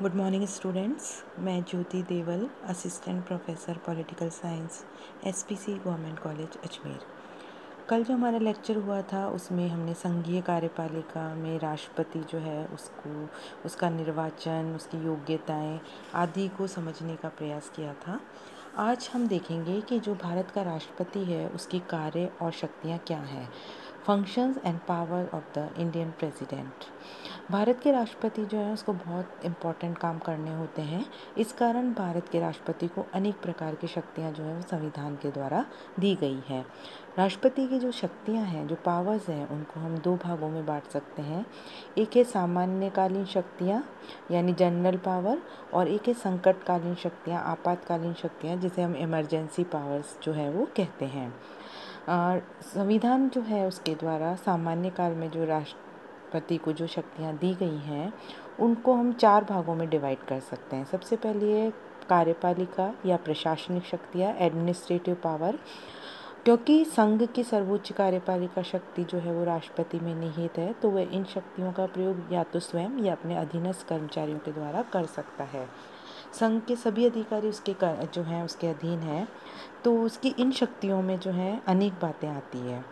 Good morning students. मैं Jyoti Deval, assistant professor political science, SPC government college Ajmer. कल जो हमारा लेक्चर हुआ था उसमें हमने संघीय कार्यपालिका में राष्ट्रपति जो है उसका निर्वाचन, उसकी योग्यताएं आदि को समझने का प्रयास किया था। आज हम देखेंगे कि जो भारत का राष्ट्रपति है उसकी कार्य और शक्तियाँ क्या हैं। Functions and power of the Indian president. Bharat के राष्ट्रपति जो है उसको बहुत इम्पोर्टेंट काम करने होते हैं। इस कारण भारत के राष्ट्रपति को अनेक प्रकार की शक्तियाँ जो है वो संविधान के द्वारा दी गई है। राष्ट्रपति की जो शक्तियाँ हैं, जो पावर्स हैं, उनको हम दो भागों में बांट सकते हैं। एक है सामान्यकालीन शक्तियाँ यानी जनरल पावर, और एक है संकटकालीन शक्तियाँ, आपातकालीन शक्तियाँ, जिसे हम इमरजेंसी पावर्स जो है वो कहते हैं। संविधान जो है उसके द्वारा सामान्य काल में जो राष्ट्रपति को जो शक्तियाँ दी गई हैं उनको हम चार भागों में डिवाइड कर सकते हैं। सबसे पहले है कार्यपालिका या प्रशासनिक शक्तियाँ, एडमिनिस्ट्रेटिव पावर। क्योंकि संघ की सर्वोच्च कार्यपालिका शक्ति जो है वो राष्ट्रपति में निहित है, तो वह इन शक्तियों का प्रयोग या तो स्वयं या अपने अधीनस्थ कर्मचारियों के द्वारा कर सकता है। संघ के सभी अधिकारी जो हैं उसके अधीन हैं, तो उसकी इन शक्तियों में जो है अनेक बातें आती है।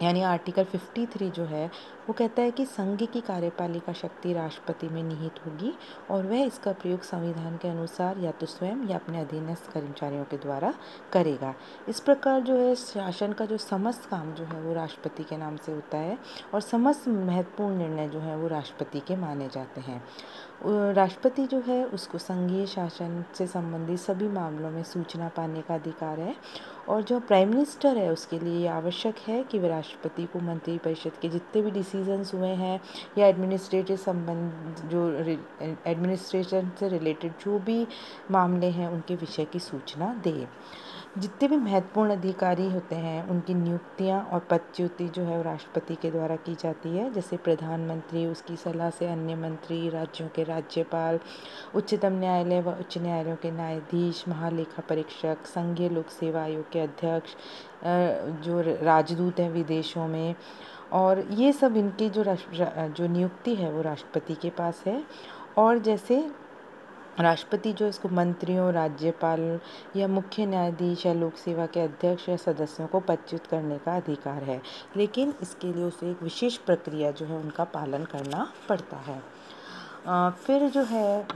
यानी आर्टिकल 53 जो है वो कहता है कि संघ की कार्यपालिका शक्ति राष्ट्रपति में निहित होगी और वह इसका प्रयोग संविधान के अनुसार या तो स्वयं या अपने अधीनस्थ कर्मचारियों के द्वारा करेगा। इस प्रकार जो है शासन का जो समस्त काम जो है वो राष्ट्रपति के नाम से होता है और समस्त महत्वपूर्ण निर्णय जो है वो राष्ट्रपति के माने जाते हैं। राष्ट्रपति जो है उसको संघीय शासन से संबंधित सभी मामलों में सूचना पाने का अधिकार है, और जो प्राइम मिनिस्टर है उसके लिए ये आवश्यक है कि वह राष्ट्रपति को मंत्रिपरिषद के जितने भी डिसीजंस हुए हैं या एडमिनिस्ट्रेशन से रिलेटेड जो भी मामले हैं उनके विषय की सूचना दे। जितने भी महत्वपूर्ण अधिकारी होते हैं उनकी नियुक्तियां और पदच्युति जो है वो राष्ट्रपति के द्वारा की जाती है। जैसे प्रधानमंत्री, उसकी सलाह से अन्य मंत्री, राज्यों के राज्यपाल, उच्चतम न्यायालय व उच्च न्यायालयों के न्यायाधीश, महालेखा परीक्षक, संघीय लोक सेवा आयोग के अध्यक्ष, जो राजदूत हैं विदेशों में, और ये सब इनकी जो नियुक्ति है वो राष्ट्रपति के पास है। और जैसे राष्ट्रपति जो इसको मंत्रियों, राज्यपाल या मुख्य न्यायाधीश या लोक सेवा के अध्यक्ष या सदस्यों को पदच्युत करने का अधिकार है, लेकिन इसके लिए उसे एक विशेष प्रक्रिया जो है उनका पालन करना पड़ता है। फिर जो है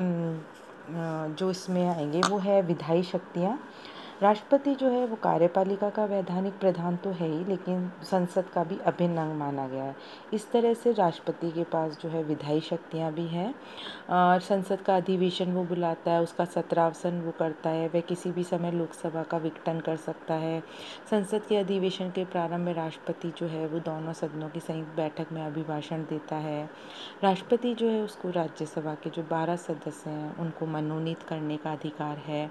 जो इसमें आएंगे वो है विधायी शक्तियाँ। राष्ट्रपति जो है वो कार्यपालिका का वैधानिक प्रधान तो है ही, लेकिन संसद का भी अभिन्न अंग माना गया है। इस तरह से राष्ट्रपति के पास जो है विधायी शक्तियाँ भी हैं। संसद का अधिवेशन वो बुलाता है, उसका सत्रावसन वो करता है, वह किसी भी समय लोकसभा का विघटन कर सकता है। संसद के अधिवेशन के प्रारंभ में राष्ट्रपति जो है वो दोनों सदनों की संयुक्त बैठक में अभिभाषण देता है। राष्ट्रपति जो है उसको राज्यसभा के जो 12 सदस्य हैं उनको मनोनीत करने का अधिकार है,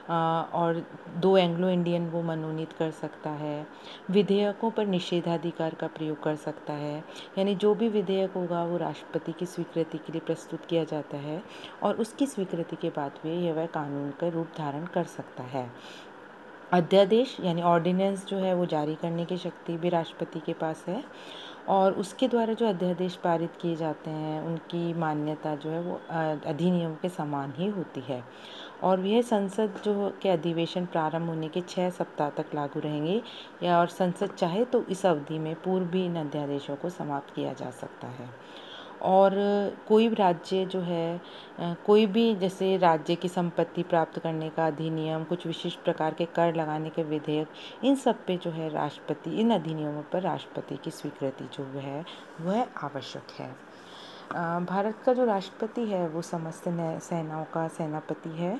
और 2 एंग्लो इंडियन वो मनोनीत कर सकता है। विधेयकों पर निषेधाधिकार का प्रयोग कर सकता है, यानी जो भी विधेयक होगा वो राष्ट्रपति की स्वीकृति के लिए प्रस्तुत किया जाता है और उसकी स्वीकृति के बाद भी वह कानून का रूप धारण कर सकता है। अध्यादेश यानी ऑर्डिनेंस जो है वो जारी करने की शक्ति भी राष्ट्रपति के पास है, और उसके द्वारा जो अध्यादेश पारित किए जाते हैं उनकी मान्यता जो है वो अधिनियम के समान ही होती है, और यह संसद जो के अधिवेशन प्रारंभ होने के 6 सप्ताह तक लागू रहेंगे, या और संसद चाहे तो इस अवधि में पूर्व भी इन अध्यादेशों को समाप्त किया जा सकता है। और कोई भी राज्य जो है कोई भी जैसे राज्य की संपत्ति प्राप्त करने का अधिनियम, कुछ विशिष्ट प्रकार के कर लगाने के विधेयक, इन सब पे जो है राष्ट्रपति, इन अधिनियमों पर राष्ट्रपति की स्वीकृति जो है वह आवश्यक है। भारत का जो राष्ट्रपति है वो समस्त सेनाओं का सेनापति है,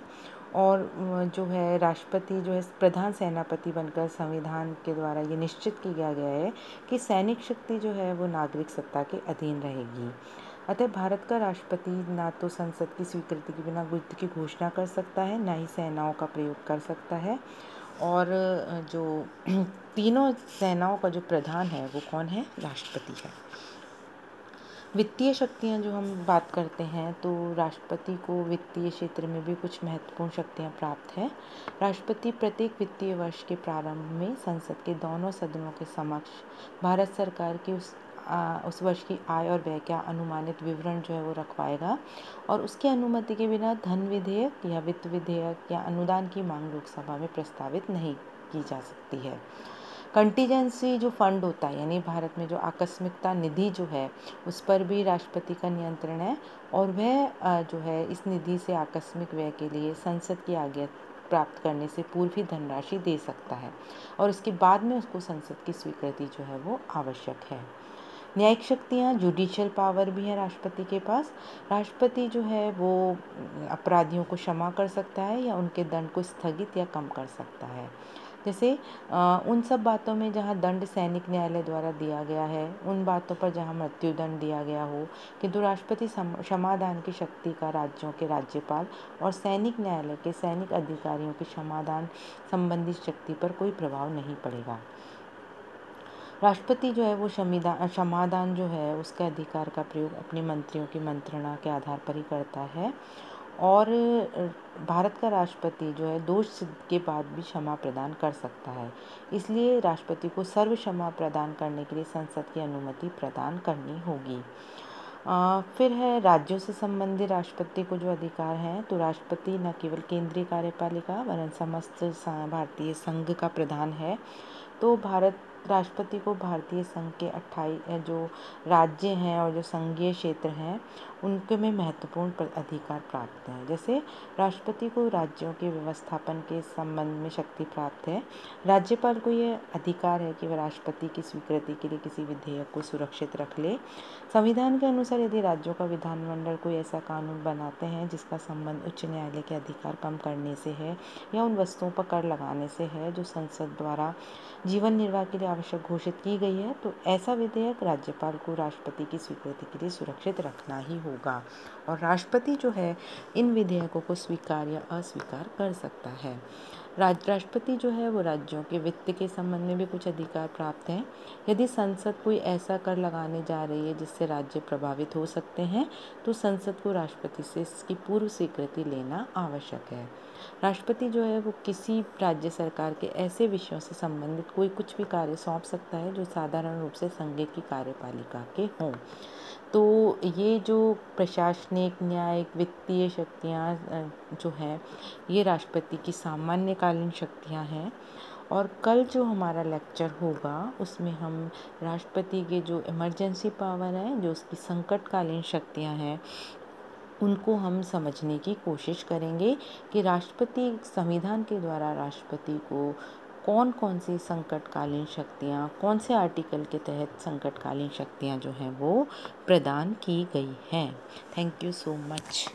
और जो है राष्ट्रपति जो है प्रधान सेनापति बनकर संविधान के द्वारा ये निश्चित किया गया है कि सैनिक शक्ति जो है वो नागरिक सत्ता के अधीन रहेगी। अतः भारत का राष्ट्रपति ना तो संसद की स्वीकृति के बिना युद्ध की घोषणा कर सकता है, ना ही सेनाओं का प्रयोग कर सकता है। और जो तीनों सेनाओं का जो प्रधान है वो कौन है? राष्ट्रपति है। वित्तीय शक्तियाँ जो हम बात करते हैं तो राष्ट्रपति को वित्तीय क्षेत्र में भी कुछ महत्वपूर्ण शक्तियाँ प्राप्त हैं। राष्ट्रपति प्रत्येक वित्तीय वर्ष के प्रारंभ में संसद के दोनों सदनों के समक्ष भारत सरकार की उस उस वर्ष की आय और व्यय का अनुमानित विवरण जो है वो रखवाएगा और उसकी अनुमति के बिना धन विधेयक या वित्त विधेयक या अनुदान की मांग लोकसभा में प्रस्तावित नहीं की जा सकती है। कंटीजेंसी जो फंड होता है, यानी भारत में जो आकस्मिकता निधि जो है, उस पर भी राष्ट्रपति का नियंत्रण है और वह जो है इस निधि से आकस्मिक व्यय के लिए संसद की आज्ञा प्राप्त करने से पूर्व ही धनराशि दे सकता है और इसके बाद में उसको संसद की स्वीकृति जो है वो आवश्यक है। न्यायिक शक्तियाँ, जुडिशियल पावर भी है राष्ट्रपति के पास। राष्ट्रपति जो है वो अपराधियों को क्षमा कर सकता है या उनके दंड को स्थगित या कम कर सकता है। जैसे उन सब बातों में जहाँ दंड सैनिक न्यायालय द्वारा दिया गया है, उन बातों पर जहाँ मृत्युदंड दिया गया हो, किंतु राष्ट्रपति क्षमादान की शक्ति का राज्यों के राज्यपाल और सैनिक न्यायालय के सैनिक अधिकारियों की क्षमादान संबंधी शक्ति पर कोई प्रभाव नहीं पड़ेगा। राष्ट्रपति जो है वो क्षमादान जो है उसके अधिकार का प्रयोग अपने मंत्रियों की मंत्रणा के आधार पर ही करता है और भारत का राष्ट्रपति जो है दोष सिद्ध के बाद भी क्षमा प्रदान कर सकता है। इसलिए राष्ट्रपति को सर्व क्षमा प्रदान करने के लिए संसद की अनुमति प्रदान करनी होगी। फिर है राज्यों से संबंधित राष्ट्रपति को जो अधिकार हैं, तो राष्ट्रपति न केवल केंद्रीय कार्यपालिका वरन समस्त भारतीय संघ का प्रधान है। तो राष्ट्रपति को भारतीय संघ के 28 जो राज्य हैं और जो संघीय क्षेत्र हैं उनके में महत्वपूर्ण अधिकार प्राप्त हैं। जैसे राष्ट्रपति को राज्यों के व्यवस्थापन के संबंध में शक्ति प्राप्त है। राज्यपाल को यह अधिकार है कि वह राष्ट्रपति की स्वीकृति के लिए किसी विधेयक को सुरक्षित रख ले। संविधान के अनुसार यदि राज्यों का विधानमंडल कोई ऐसा कानून बनाते हैं जिसका संबंध उच्च न्यायालय के अधिकार कम करने से है या उन वस्तुओं पर कर लगाने से है जो संसद द्वारा जीवन निर्वाह के लिए आवश्यक घोषित की गई है, तो ऐसा विधेयक राज्यपाल को राष्ट्रपति की स्वीकृति के लिए सुरक्षित रखना ही होगा और राष्ट्रपति जो है इन विधेयकों को स्वीकार या अस्वीकार कर सकता है। राष्ट्रपति जो है वो राज्यों के वित्त के संबंध में भी कुछ अधिकार प्राप्त हैं। यदि संसद कोई ऐसा कर लगाने जा रही है जिससे राज्य प्रभावित हो सकते हैं, तो संसद को राष्ट्रपति से इसकी पूर्व स्वीकृति लेना आवश्यक है। राष्ट्रपति जो है वो किसी राज्य सरकार के ऐसे विषयों से संबंधित कोई कुछ भी कार्य सौंप सकता है जो साधारण रूप से संघ की कार्यपालिका के हों। तो ये जो प्रशासनिक, न्यायिक, वित्तीय शक्तियाँ जो हैं, ये राष्ट्रपति की सामान्यकालीन शक्तियाँ हैं और कल जो हमारा लेक्चर होगा उसमें हम राष्ट्रपति के जो इमरजेंसी पावर है, जो उसकी संकटकालीन शक्तियाँ हैं, उनको हम समझने की कोशिश करेंगे कि राष्ट्रपति संविधान के द्वारा राष्ट्रपति को कौन कौन सी संकटकालीन शक्तियाँ, कौन से आर्टिकल के तहत संकटकालीन शक्तियाँ जो हैं वो प्रदान की गई हैं। Thank you so much.